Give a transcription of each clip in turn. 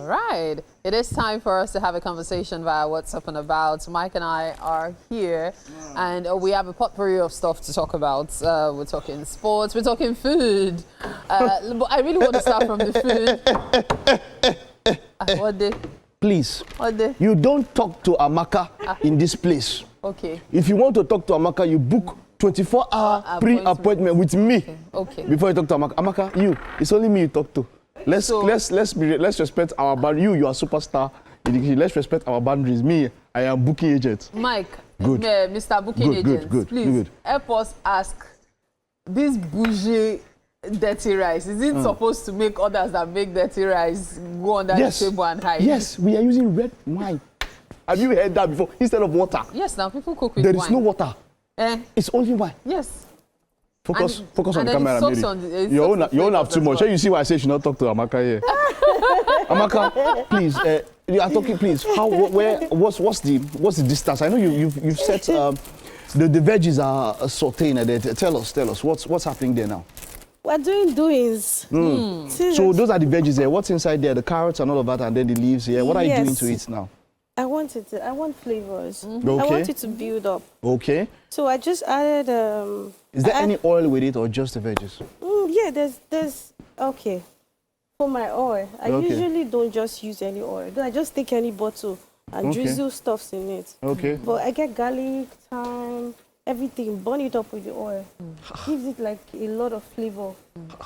right. It is time for us to have a conversation via What's Up and About. Mike and I are here, and we have a potpourri of stuff to talk about. We're talking sports, we're talking food. But I really want to start from the food. What day? Please. What day? You don't talk to Amaka in this place. Okay. If you want to talk to Amaka, you book 24-hour pre-appointment with me. Okay. Before you talk to Amaka. Amaka, you. It's only me you talk to. Let's respect our boundaries. You are a superstar. Let's respect our boundaries. Me, I am booking agent. Mike, good. Mr. Booking Agent, please help us ask this bougie dirty rice. Is it supposed to make others that make dirty rice go under the table and hide? Yes, we are using red wine. Have you heard that before? Instead of water. Yes, now people cook with wine. There is no water. It's only wine. Yes. Focus on the camera, Mary. You don't have too much. You see why I say you should not talk to Amaka here. Amaka, please, you are talking, please. What's the distance? I know you've said the veggies are sauteing. Tell us what's happening there now. We're doing doings. So those are the veggies there. What's inside there? The carrots and all of that, and then the leaves here. What are you doing to it now? I want flavors. Okay. I want it to build up. Okay. So I just added. Is there any oil with it or just the veggies? Yeah, there's. Okay. For my oil, I usually don't just use any oil. I just take any bottle and drizzle stuffs in it. Okay. But I get garlic, thyme, everything, burn it up with the oil. Gives it like a lot of flavor.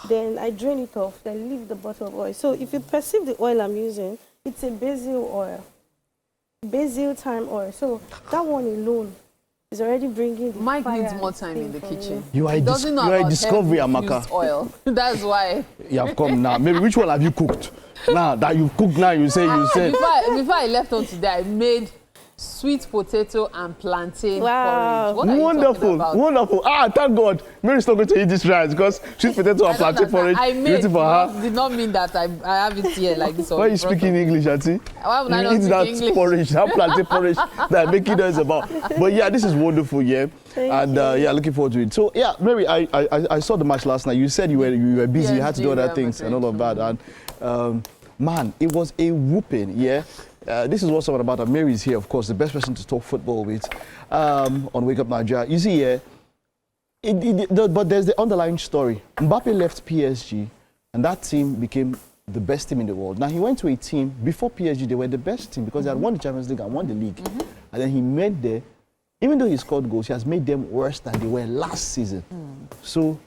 Then I drain it off, then leave the bottle of oil. So if you perceive the oil I'm using, it's a basil oil. Basil thyme oil. So that one alone is already bringing the Mike fire needs more time in the kitchen. You are a discovery, Amaka. Oil. That's why. You have come now. Maybe which one have you cooked? Now that you've cooked now, you say. Before I left home today, I made sweet potato and plantain porridge. What are you talking about? Wonderful. Thank God. Mary's not going to eat this rice because sweet potato and plantain porridge. I made for her. Did not mean that I have it here like this. Why are you speaking English, Auntie? Why would I not speak English? That porridge, that plantain porridge that making noise about. But yeah, this is wonderful, yeah. Thank you. Looking forward to it. So yeah, Mary, I saw the match last night. You said you were busy, you had to do other things and all of that. And man, it was a whooping, yeah. This is what's all about. Mary is here, of course, the best person to talk football with on Wake Up Nigeria. You see here, but there's the underlying story. Mpappé left PSG, and that team became the best team in the world. Now, he went to a team, before PSG, they were the best team because they had won the Champions League and won the league. And then he made them, even though he scored goals, he has made them worse than they were last season. So,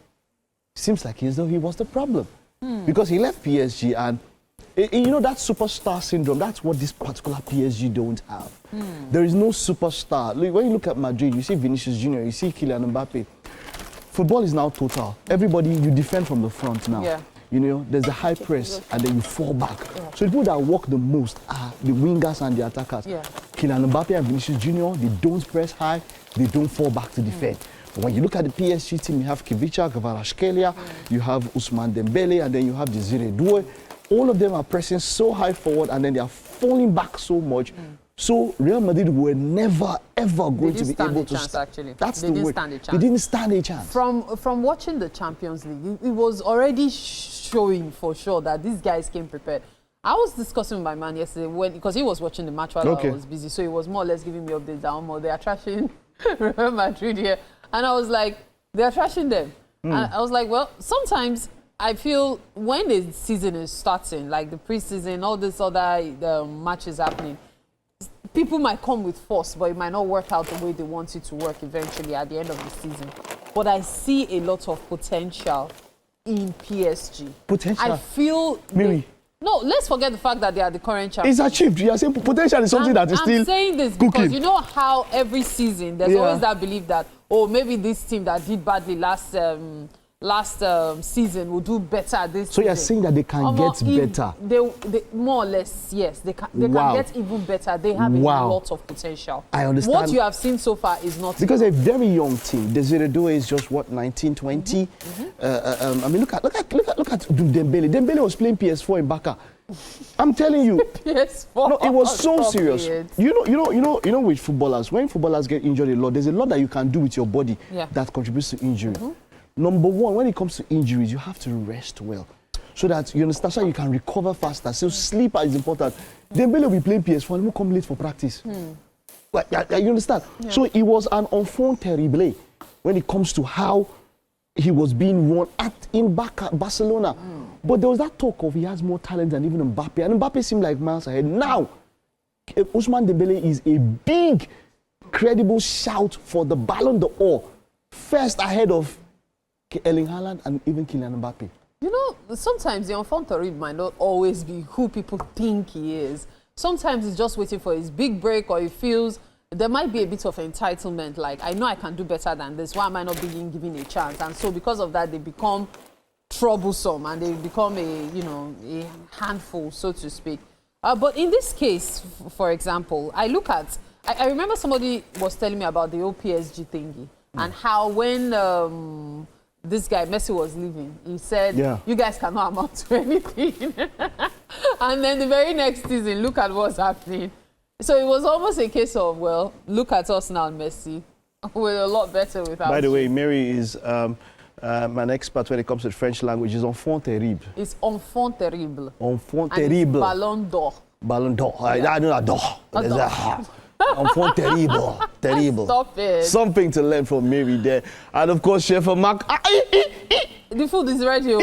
it seems like as though he was the problem. Because he left PSG and you know that superstar syndrome, that's what this particular PSG don't have. There is no superstar. When you look at Madrid, you see Vinicius Jr., you see Kylian Mpappé. Football is now total. Everybody, you defend from the front now. Yeah. You know, there's the high press and then you fall back. Yeah. So the people that work the most are the wingers and the attackers. Yeah. Kylian Mpappé and Vinicius Jr., they don't press high, they don't fall back to defend. But when you look at the PSG team, you have Kivicha, Kvaratskhelia, you have Ousmane Dembele, and then you have Desiré Doué. All of them are pressing so high forward and then they are falling back so much. So Real Madrid were never ever going to be able to stand. That's the word. They didn't stand a chance. From watching the Champions League, it was already showing for sure that these guys came prepared. I was discussing with my man yesterday because he was watching the match while I was busy, so he was more or less giving me updates down. They are trashing Real Madrid here, and I was like, they are trashing them. And I was like, well, sometimes I feel when the season is starting, like the preseason, all this other matches happening, people might come with force, but it might not work out the way they want it to work eventually at the end of the season. But I see a lot of potential in PSG. Potential? I feel... Mary. No, let's forget the fact that they are the current champions. It's achieved. You are saying potential is something that is still I'm saying this cooking. Because you know how every season there's always that belief that, oh, maybe this team that did badly last season will do better this season. So you're saying that they can get better? They more or less, yes. They can get even better. They have a lot of potential. I understand. What you have seen so far is not... Because a very young team. Desiré Doué is just, what, 19, 20? I mean, look at Dembele. Dembele was playing PS4 in Baka. I'm telling you. PS4. No, it was so serious. You know with footballers, when footballers get injured a lot, there's a lot that you can do with your body that contributes to injury. Number one, when it comes to injuries, you have to rest well. so that you understand, so you can recover faster. So sleep is important. Dembele will be playing PS4 and will come late for practice. Like, you understand? Yeah. So it was an enfant terrible when it comes to how he was being run in Barcelona. But there was that talk of he has more talent than even Mpappé. And Mpappé seemed like miles ahead. Now, Ousmane Dembele is a big, credible shout for the Ballon d'Or. First ahead of Erling Haaland and even Kylian Mpappé. You know, sometimes the enfant terrible might not always be who people think he is. Sometimes he's just waiting for his big break, or he feels there might be a bit of entitlement, like, I know I can do better than this, why am I not being given a chance? And so because of that, they become troublesome and they become a handful, so to speak. But in this case, for example, I remember somebody was telling me about the old PSG thingy and how when this guy, Messi, was leaving, he said, you guys cannot amount to anything. And then the very next season, look at what's happening. So it was almost a case of, well, look at us now, Messi. We're a lot better without By the way, Mary is an expert when it comes to the French language. It's enfant terrible. It's enfant terrible. Enfant terrible. Ballon d'Or. Ballon d'Or. I know that d'or. Enfant terrible. Terrible. Stop it. Something to learn from Mary there. And of course, Chef Mark. The food is ready.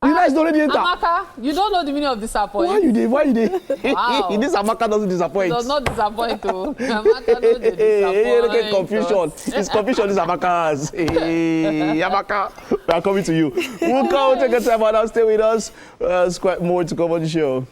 You guys don't already enter. Amaka, you don't know the meaning of disappoint. Why you did? Wow. This Amaka doesn't disappoint. It does not disappoint, too. Amaka doesn't disappoint. Look at confusion. It's confusion is Amaka's. Hey, Amaka, we are coming to you. We'll come, take a time out, stay with us. There's quite more to come on the show.